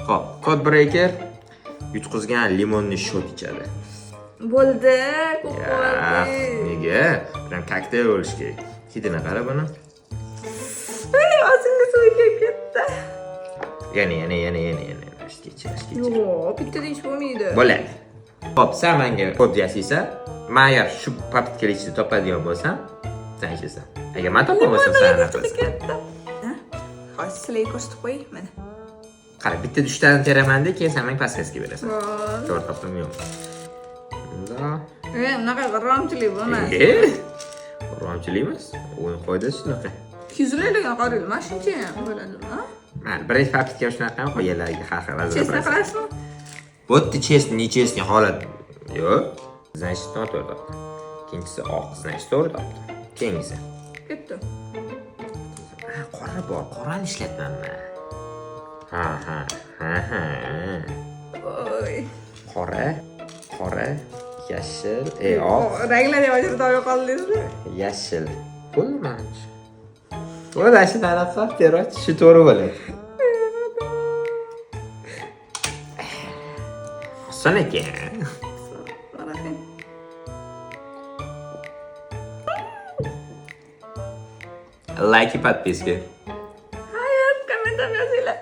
Xo'p, Code Breaker yutqizgan limonni shot ichadi. Bo'ldi, Ya, qo'rqoqdi. nega? Prям kokteyl bo'lishi kerak. Hidini qara buni. Og'zimga suv kelib ketdi. Yana. Ishga. Yo'q, bittada ish bo'lmaydi. Bo'ladi. Xo'p, sen menga kod yasaysan, men agar shu papitkali ichida topadigan bo'lsam, sen ichasan. Agar men topolmasam, sen anaqa. Hozir sizlarga ko'rsatib qo'ying, mana. Qara, bitta dushdan teraman-da, keyin sen menga paskasiga berasan. Voy. To'g'ri topdim yo'q. Bunda. Unaqa g'irromchilik bo'lmas. Romchilik emas. O'yin qoidasi shunaqa. Yuzlarga qaraydi, mana shuncha ham bo'ladimi? Mana birinchi papitka shunaqa ham qo'yganlarga har xil vazir. Chestni qilasizmi? Bo'tti chestni holat. Yo'q. Значит, to'g'ri topdi. Ikkinchisi oq, значит, to'g'ri topdi. Keyingisi. Ketdi. Qora bor, qorani ishlatmayman. Ha. Voy. Qora, yashil, oq, Ranglarni ajratib qoldingizmi? yashil. Bo'ldi menimcha. Bo'ldi, shu tarafa terot, shu to'g'ri bo'ladi. Oson ekan. Qarang. Like и подписки. Hayır, komentar yozinglar.